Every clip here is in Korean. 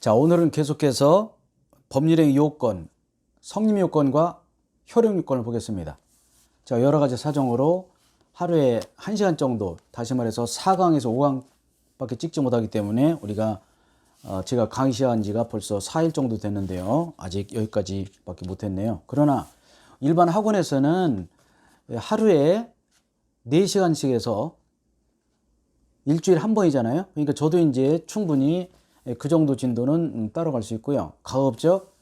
자, 오늘은 계속해서 법률행위 요건, 성립 요건과 효력 요건을 보겠습니다. 자, 여러 가지 사정으로 하루에 1시간 정도, 다시 말해서 4강에서 5강밖에 찍지 못하기 때문에 우리가 제가 강의한 지가 벌써 4일 정도 됐는데요. 아직 여기까지밖에 못했네요. 그러나 일반 학원에서는 하루에 4시간씩 해서 일주일에 한 번이잖아요. 그러니까 저도 이제 충분히 그 정도 진도는 따라갈 수 있고요. 가급적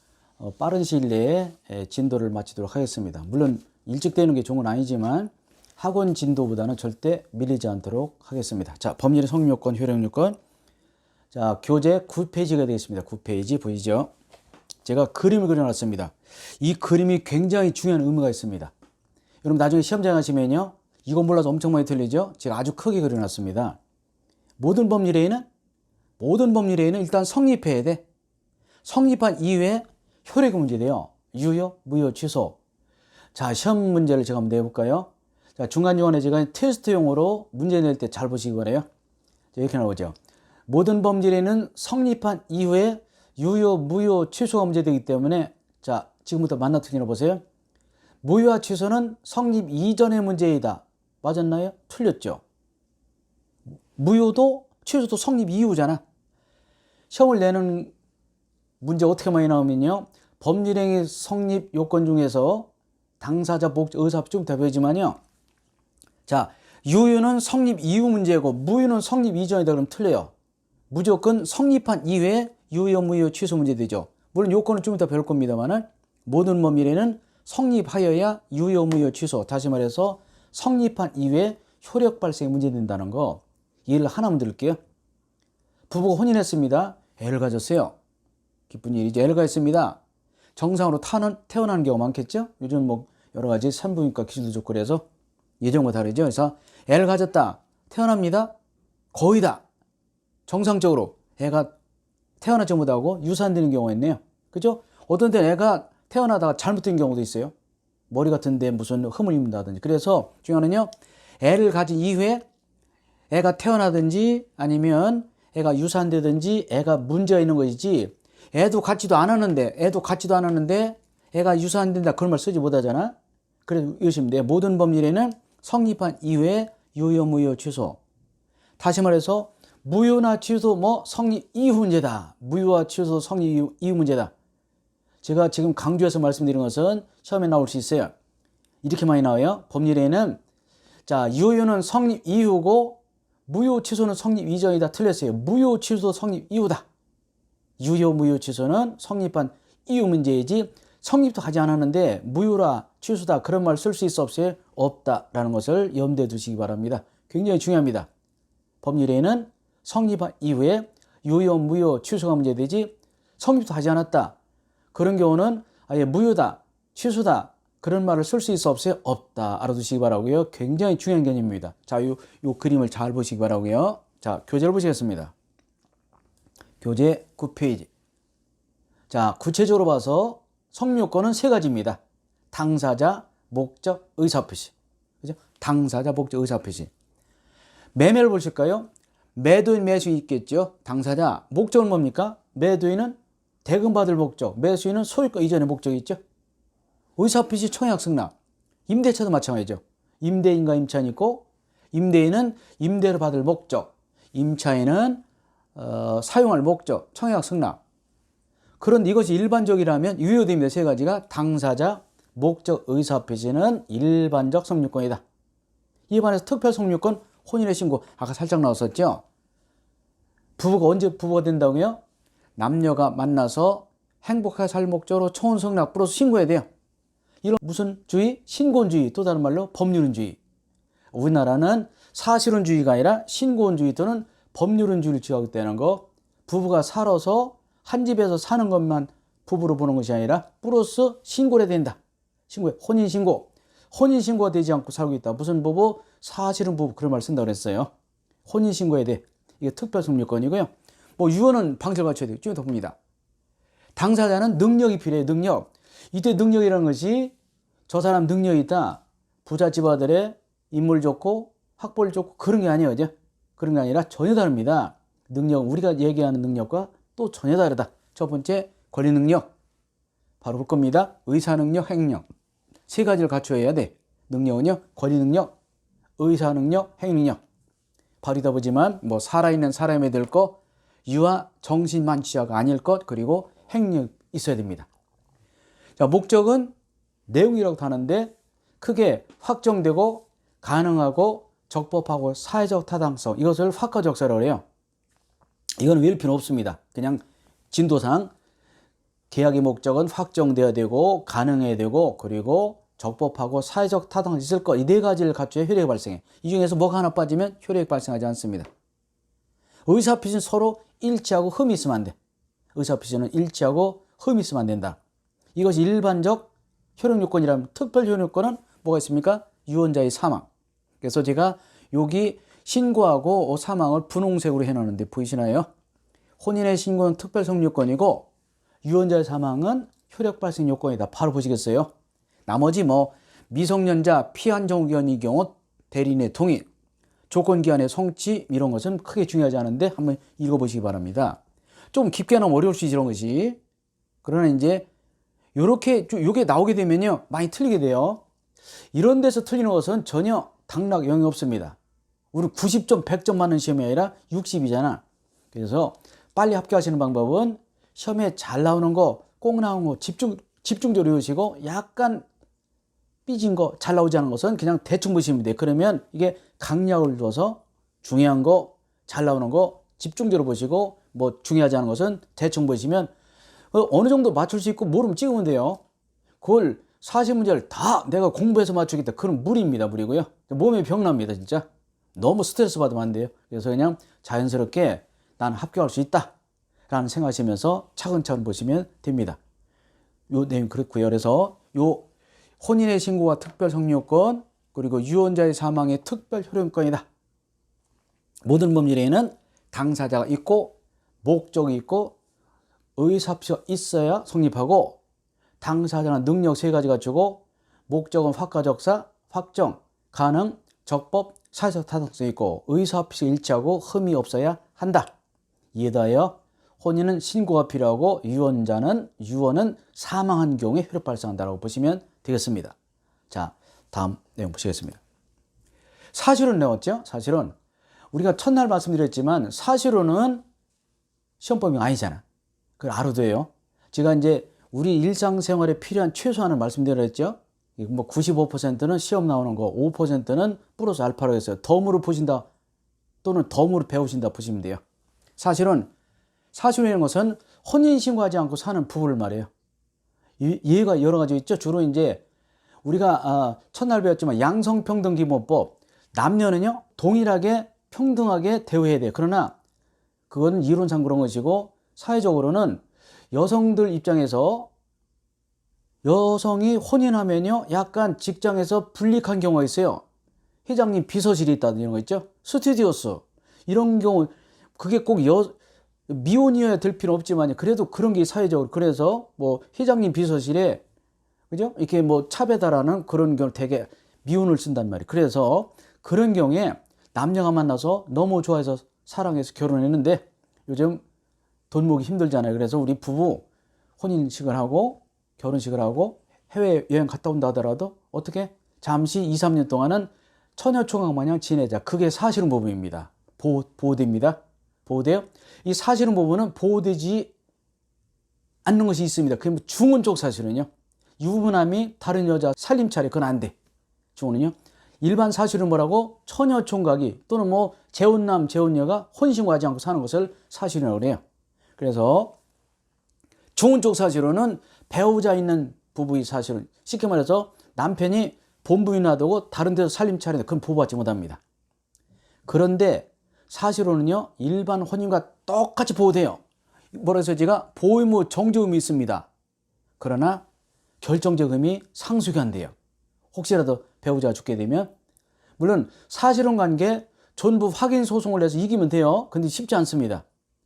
빠른 시일 내에 진도를 마치도록 하겠습니다. 물론 일찍 되는 게 좋은 건 아니지만 학원 진도보다는 절대 밀리지 않도록 하겠습니다. 자, 법률의 성립 요건, 효력 요건. 자, 교재 9페이지가 되겠습니다. 9페이지 보이죠? 제가 그림을 그려놨습니다. 이 그림이 굉장히 중요한 의미가 있습니다. 여러분 나중에 시험장에 가시면요, 이거 몰라서 엄청 많이 틀리죠? 제가 아주 크게 그려놨습니다. 모든 법률에는 일단 성립해야 돼. 성립한 이후에 효력이 문제돼요. 유효, 무효, 취소. 자, 시험 문제를 제가 한번 내볼까요? 자, 중간중간에 제가 테스트용으로 문제 낼 때 잘 보시기 바라요. 자, 이렇게 나오죠. 모든 법률에는 성립한 이후에 유효, 무효, 취소가 문제되기 때문에, 자, 지금부터 만나특기나 보세요. 무효와 취소는 성립 이전의 문제이다. 맞았나요? 틀렸죠. 무효도 취소도 성립 이후잖아. 시험을 내는 문제 어떻게 많이 나오면요, 법률행위 성립 요건 중에서 당사자, 목적, 의사표시부터 보이지만요, 자, 유효는 성립 이후 문제고 무효는 성립 이전이다 그러면 틀려요. 무조건 성립한 이후에 유효, 무효, 취소 문제 되죠. 물론 요건은 좀 이따 배울 겁니다만은 모든 법률에는 성립하여야 유효, 무효, 취소, 다시 말해서 성립한 이후에 효력 발생이 문제된다는 거 예를 하나만 들을게요. 부부가 혼인했습니다. 애를 가졌어요. 기쁜 일이죠. 애를 가졌습니다. 정상으로 태어나는 경우가 많겠죠. 요즘 뭐 여러 가지 산부인과 기술도 좋고 그래서 예전과 다르죠. 그래서 애를 가졌다. 태어납니다. 거의 다 정상적으로 애가 태어나지 못하고 유산되는 경우가 있네요. 그죠? 어떤 때는 애가 태어나다가 잘못된 경우도 있어요. 머리 같은데 무슨 흠을 입는다든지. 그래서 중요한은요, 애를 가진 이후에 애가 태어나든지 아니면 애가 유산되든지 애가 문제가 있는 것이지, 애도 같지도 않았는데 애가 유산된다 그런 말 쓰지 못하잖아. 그래서 이러시면 돼요. 모든 법률에는 성립한 이후에 유효, 무효, 취소. 다시 말해서 무효나 취소 성립 이후 문제다. 무효와 취소 성립 이후 문제다. 제가 지금 강조해서 말씀드린 것은 시험에 나올 수 있어요. 이렇게 많이 나와요. 법률에는 자, 유효는 성립 이후고 무효, 취소는 성립 이전이다. 틀렸어요. 무효, 취소, 성립 이후다. 유효, 무효, 취소는 성립한 이후 문제이지 성립도 하지 않았는데 무효라, 취소다 그런 말 쓸 수 있어 없어요? 없다라는 것을 염두에 두시기 바랍니다. 굉장히 중요합니다. 법률에는 성립한 이후에 유효, 무효, 취소가 문제되지 성립도 하지 않았다. 그런 경우는 아예 무효다, 취소다 그런 말을 쓸 수 있어 없어요? 없다. 알아두시기 바라고요. 굉장히 중요한 개념입니다. 자, 요 그림을 잘 보시기 바라고요. 자, 교재를 보시겠습니다. 교재 9페이지. 자, 구체적으로 봐서 성립 요건은 3가지입니다. 당사자, 목적, 의사표시. 그죠? 당사자, 목적, 의사표시. 매매를 보실까요? 매도인, 매수인 있겠죠? 당사자, 목적은 뭡니까? 매도인은 대금받을 목적, 매수인은 소유권 이전의 목적이 있죠? 의사표시, 청약, 승낙. 임대차도 마찬가지죠. 임대인과 임차인이 있고, 임대인은 임대를 받을 목적, 임차인은 사용할 목적, 청약, 승낙. 그런데 이것이 일반적이라면 유효됩니다. 3가지가 당사자, 목적, 의사표시는 일반적 성립권이다. 이에 반해서 특별 성립권, 혼인의 신고. 아까 살짝 나왔었죠. 부부가 언제 부부가 된다고요? 남녀가 만나서 행복하게 살 목적으로 초혼 성낙 플러스 신고해야 돼요. 이런 무슨 주의? 신고주의, 또 다른 말로 법률은주의. 우리나라는 사실은주의가 아니라 신고은주의 또는 법률은주의를 취하고 있다는 거. 부부가 살아서 한 집에서 사는 것만 부부로 보는 것이 아니라 플러스 신고를 해야 된다. 신고해. 혼인신고. 혼인신고가 되지 않고 살고 있다. 무슨 부부? 사실은 부부. 그런 말 쓴다고 그랬어요. 혼인신고해야 돼. 이게 특별성립권이고요. 유효는 방식을 갖춰야 돼요. 좀 더 봅니다. 당사자는 능력이 필요해요. 능력. 이때 능력이라는 것이 저 사람 능력이 있다. 부잣집 아들의 인물 좋고 학벌 좋고 그런 게 아니에요. 그죠? 그런 게 아니라 전혀 다릅니다. 능력, 우리가 얘기하는 능력과 또 전혀 다르다. 첫 번째, 권리 능력. 바로 볼 겁니다. 의사 능력, 행력. 세 가지를 갖춰야 돼. 능력은요, 권리 능력, 의사 능력, 행 능력. 바로다 보지만 뭐 살아있는 사람이 될 것, 유아 정신만취자가 아닐 것, 그리고 행력 있어야 됩니다. 자, 목적은 내용이라고 하는데 크게 확정되고 가능하고 적법하고 사회적 타당성, 이것을 확가적사라고 해요. 이건 외울 필요 없습니다. 그냥 진도상 계약의 목적은 확정되어야 되고 가능해야 되고 그리고 적법하고 사회적 타당성이 있을 것, 이 네 가지를 갖춰야 효력이 발생해. 이 중에서 뭐가 하나 빠지면 효력이 발생하지 않습니다. 의사표시는 서로 일치하고 흠이 있으면 안 돼. 의사표시는 일치하고 흠이 있으면 안 된다. 이것이 일반적 효력요건이라면 특별 효력요건은 뭐가 있습니까? 유언자의 사망. 그래서 제가 여기 신고하고 사망을 분홍색으로 해놓는데 보이시나요? 혼인의 신고는 특별 성립요건이고 유언자의 사망은 효력 발생 요건이다. 바로 보시겠어요? 나머지 뭐 미성년자 피한정견의 경우 대리인의 동의, 조건기한의 성취 이런 것은 크게 중요하지 않은데 한번 읽어보시기 바랍니다. 좀 깊게 하면 어려울 수 있지 이런 것이. 그러나 이제 요렇게 요게 나오게 되면요 많이 틀리게 돼요. 이런 데서 틀리는 것은 전혀 당락 영향이 없습니다. 우리 90점 100점 맞는 시험이 아니라 60이잖아. 그래서 빨리 합격하시는 방법은 시험에 잘 나오는 거, 꼭 나오는 거 집중적으로 외우시고 약간 삐진 거, 잘 나오지 않은 것은 그냥 대충 보시면 돼요. 그러면 이게 강약을 둬서 중요한 거, 잘 나오는 거 집중적으로 보시고 뭐 중요하지 않은 것은 대충 보시면 어느 정도 맞출 수 있고 모르면 찍으면 돼요. 그걸 40문제를 다 내가 공부해서 맞추겠다. 그럼 무리입니다. 무리고요. 몸에 병납니다. 진짜. 너무 스트레스 받으면 안 돼요. 그래서 그냥 자연스럽게 난 합격할 수 있다 라는 생각하시면서 차근차근 보시면 됩니다. 요 내용 그렇고요. 그래서 요 혼인의 신고와 특별 성립요건 그리고 유언자의 사망의 특별 효력요건이다. 모든 법률에는 당사자가 있고 목적이 있고 의사표시가 있어야 성립하고 당사자는 능력 세 가지 갖추고 목적은 확가적사, 확정, 가능, 적법, 사회적 타당성이 있고 의사표시가 일치하고 흠이 없어야 한다. 이에 더하여 혼인은 신고가 필요하고 유언은 사망한 경우에 효력 발생한다라고 보시면 되겠습니다. 자, 다음 내용 보시겠습니다. 사실은 나왔죠? 사실은 우리가 첫날 말씀드렸지만 사실은 시험법이 아니잖아. 그걸 알아도 돼요. 제가 이제 우리 일상생활에 필요한 최소한을 말씀드렸죠. 뭐 95%는 시험 나오는 거, 5%는 플러스 알파로 했어요. 덤으로 보신다 또는 덤으로 배우신다 보시면 돼요. 사실이라는 것은 혼인신고하지 않고 사는 부부를 말해요. 이해가 여러 가지 있죠. 주로 이제 우리가 첫날 배웠지만 양성평등기본법, 남녀는요 동일하게 평등하게 대우해야 돼요. 그러나 그건 이론상 그런 것이고 사회적으로는 여성들 입장에서 여성이 혼인하면요 약간 직장에서 불이익한 경우가 있어요. 회장님 비서실이 있다든 이런 거 있죠. 스튜디오스 이런 경우 그게 꼭 미혼이어야 될 필요 없지만 그래도 그런 게 사회적으로 그래서 뭐 회장님 비서실에 그죠? 이렇게 뭐 차배다라는 그런 경우 되게 미혼을 쓴단 말이에요. 그래서 그런 경우에 남녀가 만나서 너무 좋아해서 사랑해서 결혼했는데 요즘 돈 모으기 힘들잖아요. 그래서 우리 부부 혼인식을 하고 결혼식을 하고 해외여행 갔다 온다 하더라도 어떻게 잠시 2, 3년 동안은 처녀총각 마냥 지내자. 그게 사실은 부부입니다. 보호됩니다. 보호돼요. 이 사실은 부부는 보호되지 않는 것이 있습니다. 그게 중원적 사실은요. 유부남이 다른 여자 살림차례 그건 안 돼. 중원은요. 일반 사실은 뭐라고? 처녀총각이 또는 뭐 재혼남, 재혼녀가 혼신고하지 않고 사는 것을 사실이라고 그래요. 그래서 중원적 사실은 배우자 있는 부부의 사실은 쉽게 말해서 남편이 본부인 놔두고 다른 데서 살림 차리는데 그건 보호받지 못합니다. 그런데 사실로는요 일반 혼인과 똑같이 보호돼요. 뭐라 해서 제가 보호 의무 정지 의무 있습니다. 그러나 결정적 의미 상속이 안 돼요. 혹시라도 배우자가 죽게 되면 물론 사실혼 관계 전부 확인 소송을 해서 이기면 돼요. 근데 쉽지 않습니다.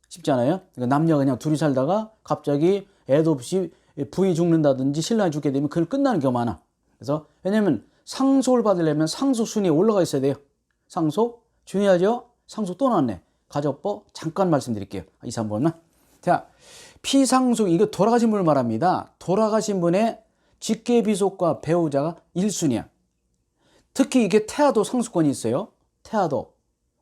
쉽지 않아요. 그러니까 남녀가 그냥 둘이 살다가 갑자기 애도 없이 부인이 죽는다든지 신랑이 죽게 되면 그건 끝나는 경우가 많아. 그래서 왜냐면 상속을 받으려면 상속 순위에 올라가 있어야 돼요. 상속 중요하죠. 상속 또 나왔네. 가족법 잠깐 말씀드릴게요. 2, 3번만. 자, 피상속, 이거 돌아가신 분을 말합니다. 돌아가신 분의 직계비속과 배우자가 1순위야. 특히 이게 태아도 상속권이 있어요. 태아도.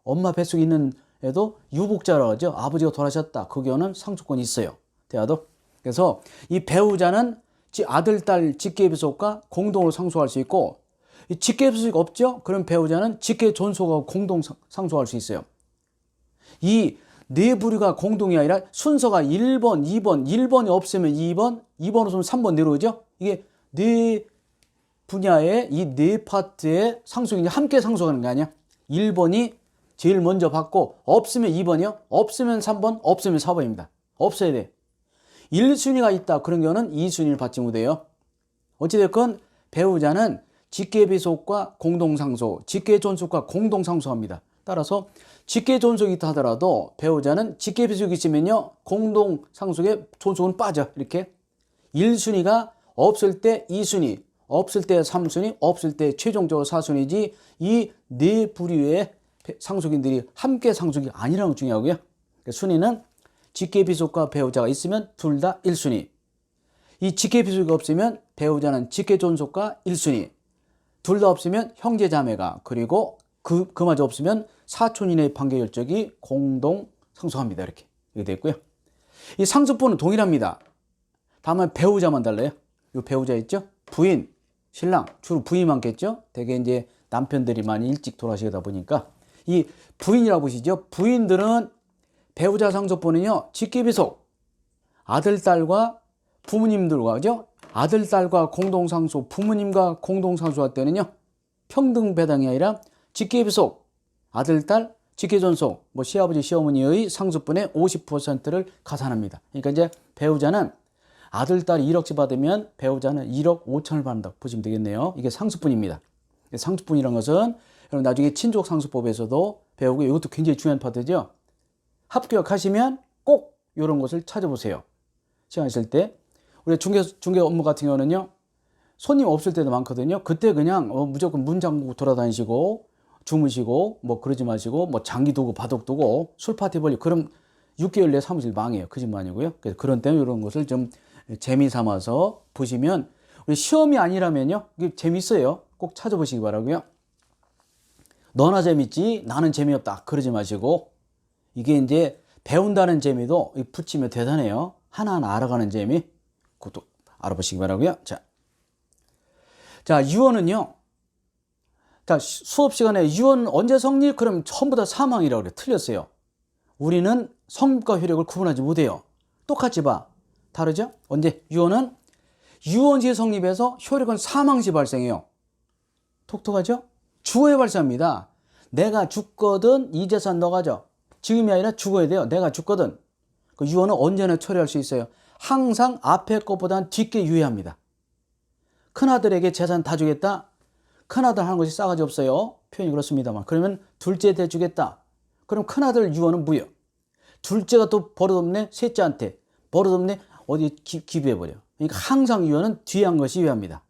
엄마 뱃속에 있는 애도 유복자라고 하죠. 아버지가 돌아가셨다. 그 경우는 상속권이 있어요. 태아도. 그래서 이 배우자는 아들, 딸 직계비속과 공동으로 상속할 수 있고, 직계비속이 없죠? 그럼 배우자는 직계존속하고 공동 상속할 수 있어요. 이 네 부류가 공동이 아니라 순서가 1번, 2번, 1번이 없으면 2번, 2번 없으면 3번 내려오죠? 이게 네 분야의 이 네 파트의 상속이 함께 상속하는 게 아니야. 1번이 제일 먼저 받고, 없으면 2번이요, 없으면 3번, 없으면 4번입니다. 없어야 돼. 1순위가 있다. 그런 경우는 2순위를 받지 못해요. 어찌됐건 배우자는 직계비속과 공동상속, 직계존속과 공동상속합니다. 따라서 직계존속이 있다 하더라도 배우자는 직계비속이 있으면요, 공동상속에 존속은 빠져. 이렇게 1순위가 없을 때 2순위, 없을 때 3순위, 없을 때 최종적으로 4순위지, 이 네 부류의 상속인들이 함께 상속이 아니라는 게 중요하고요. 순위는 직계비속과 배우자가 있으면 둘 다 1순위, 이 직계비속이 없으면 배우자는 직계존속과 1순위, 둘 다 없으면 형제자매가, 그리고 그마저 없으면 사촌 이내의 판결적이 공동 상속합니다. 이렇게 됐고요. 이 상속분은 동일합니다. 다만 배우자만 달라요. 이 배우자 있죠? 부인, 신랑, 주로 부인이 많겠죠? 대개 이제 남편들이 많이 일찍 돌아가시다 보니까 이 부인이라고 보시죠. 부인들은 배우자 상속분은요, 직계비속, 아들, 딸과 부모님들과, 그죠? 아들, 딸과 공동상속, 부모님과 공동상속할 때는요, 평등 배당이 아니라 직계비속, 아들, 딸, 직계존속, 뭐 시아버지, 시어머니의 상속분의 50%를 가산합니다. 그러니까 이제 배우자는 아들, 딸이 1억씩 받으면 배우자는 1억 5천을 받는다고 보시면 되겠네요. 이게 상속분입니다. 상속분이라는 것은 여러분 나중에 친족상속법에서도 배우고, 이것도 굉장히 중요한 파트죠. 합격하시면 꼭 이런 것을 찾아보세요. 시간 있을 때. 우리 중개 업무 같은 경우는요, 손님 없을 때도 많거든요. 그때 그냥 무조건 문 잠그고 돌아다니시고 주무시고 뭐 그러지 마시고, 뭐 장기 두고 바둑 두고 술 파티 벌리, 그럼 6개월 내에 사무실 망해요. 거짓말이고요. 그래서 그런 때는 이런 것을 좀 재미 삼아서 보시면, 우리 시험이 아니라면요, 이게 재밌어요. 꼭 찾아보시기 바라고요. 너나 재밌지 나는 재미없다 그러지 마시고, 이게 이제 배운다는 재미도 붙이면 대단해요. 하나하나 알아가는 재미, 그것도 알아보시기 바라고요. 자, 유언은요. 자, 수업 시간에 유언 언제 성립? 그럼 전부 다 사망이라고 그래. 틀렸어요. 우리는 성립과 효력을 구분하지 못해요. 똑같이 봐. 다르죠? 언제? 유언은 유언시 성립해서 효력은 사망시 발생해요. 독특하죠? 죽어야 발생합니다. 내가 죽거든 이 재산 너 가져. 지금이 아니라 죽어야 돼요. 내가 죽거든. 그 유언은 언제나 처리할 수 있어요. 항상 앞에 것보다는 뒤게 유예합니다. 큰아들에게 재산 다 주겠다. 큰아들 하는 것이 싸가지 없어요. 표현이 그렇습니다만. 그러면 둘째 대 주겠다. 그럼 큰아들 유언은 무효. 둘째가 또 버릇없네. 셋째한테 버릇없네. 어디 기부해버려. 그러니까 항상 유언은 뒤에 한 것이 유효합니다.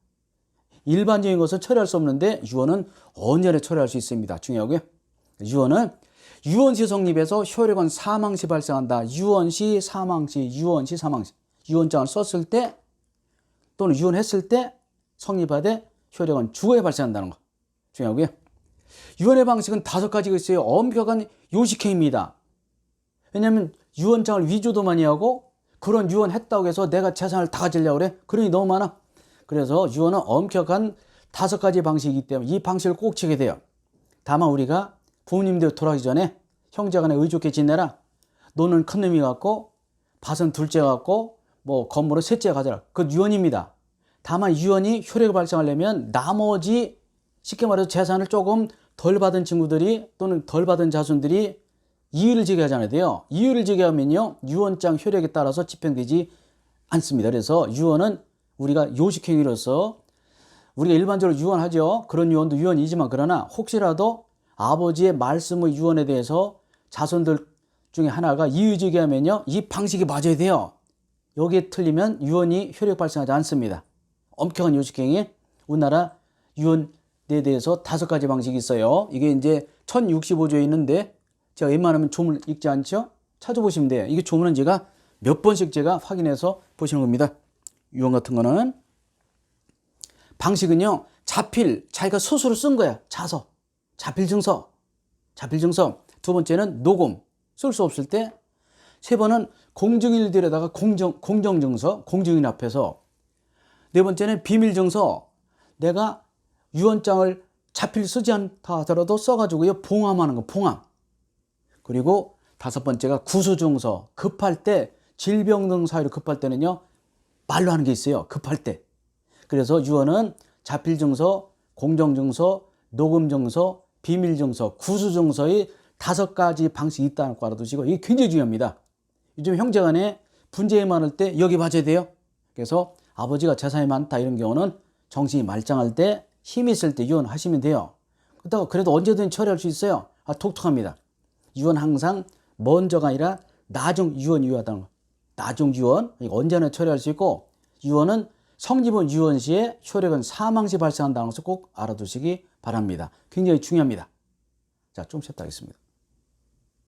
일반적인 것은 처리할 수 없는데 유언은 언제나 처리할 수 있습니다. 중요하고요. 유언은 유언시 성립해서 효력은 사망시 발생한다. 유언시, 사망시, 유언시, 사망시. 유언장을 썼을 때 또는 유언했을 때 성립하되 효력은 죽어야 발생한다는 거 중요하고요. 유언의 방식은 5가지가 있어요. 엄격한 요식행위입니다. 왜냐하면 유언장을 위조도 많이 하고, 그런 유언했다고 해서 내가 재산을 다 가지려고 그래? 그러니 너무 많아. 그래서 유언은 엄격한 5가지 방식이기 때문에 이 방식을 꼭 지켜야 돼요. 다만 우리가 부모님들 돌아가기 전에 형제간에 의좋게 지내라. 너는 큰 놈이 갖고 밭은 둘째 갖고 뭐 건물은 셋째 가져라. 그건 유언입니다. 다만 유언이 효력을 발생하려면 나머지 쉽게 말해서 재산을 조금 덜 받은 친구들이 또는 덜 받은 자손들이 이의를 제기하잖아야 돼요. 이의를 제기하면요, 유언장 효력에 따라서 집행되지 않습니다. 그래서 유언은 우리가 요식행위로서 우리가 일반적으로 유언하죠. 그런 유언도 유언이지만, 그러나 혹시라도 아버지의 말씀의 유언에 대해서 자손들 중에 하나가 이의 제기하면요, 이 방식이 맞아야 돼요. 여기에 틀리면 유언이 효력 발생하지 않습니다. 엄격한 요식행위. 우리나라 유언에 대해서 5가지 방식이 있어요. 이게 이제 1065조에 있는데 제가 웬만하면 조문을 읽지 않죠? 찾아보시면 돼요. 이게 조문은 제가 몇 번씩 제가 확인해서 보시는 겁니다. 유언 같은 거는 방식은요, 자필 자기가 스스로 쓴 거야. 자서, 자필증서. 두 번째는 녹음, 쓸 수 없을 때. 세 번은 공증인들에다가 공정증서, 공증인 앞에서. 네 번째는 비밀증서, 내가 유언장을 자필 쓰지 않다 하더라도 써가지고요, 봉함하는 거, 봉함. 그리고 다섯 번째가 구수증서, 급할 때, 질병 등 사유로 급할 때는요, 말로 하는 게 있어요, 급할 때. 그래서 유언은 자필증서, 공정증서, 녹음증서, 비밀증서, 구수증서의 5가지 방식이 있다는 거 알아두시고, 이게 굉장히 중요합니다. 요즘 형제간에 분쟁이 많을 때 여기 봐줘야 돼요. 그래서 아버지가 재산이 많다 이런 경우는 정신이 말짱할 때, 힘이 있을 때 유언하시면 돼요. 그래도 언제든 처리할 수 있어요. 독특합니다. 유언 항상 먼저가 아니라 나중 유언이 유효하다는 거. 나중 유언, 언제나 처리할 수 있고, 유언은 성립은 유언 시에 효력은 사망 시 발생한다는 것을 꼭 알아두시기 바랍니다. 굉장히 중요합니다. 자, 좀 쉬었다 하겠습니다.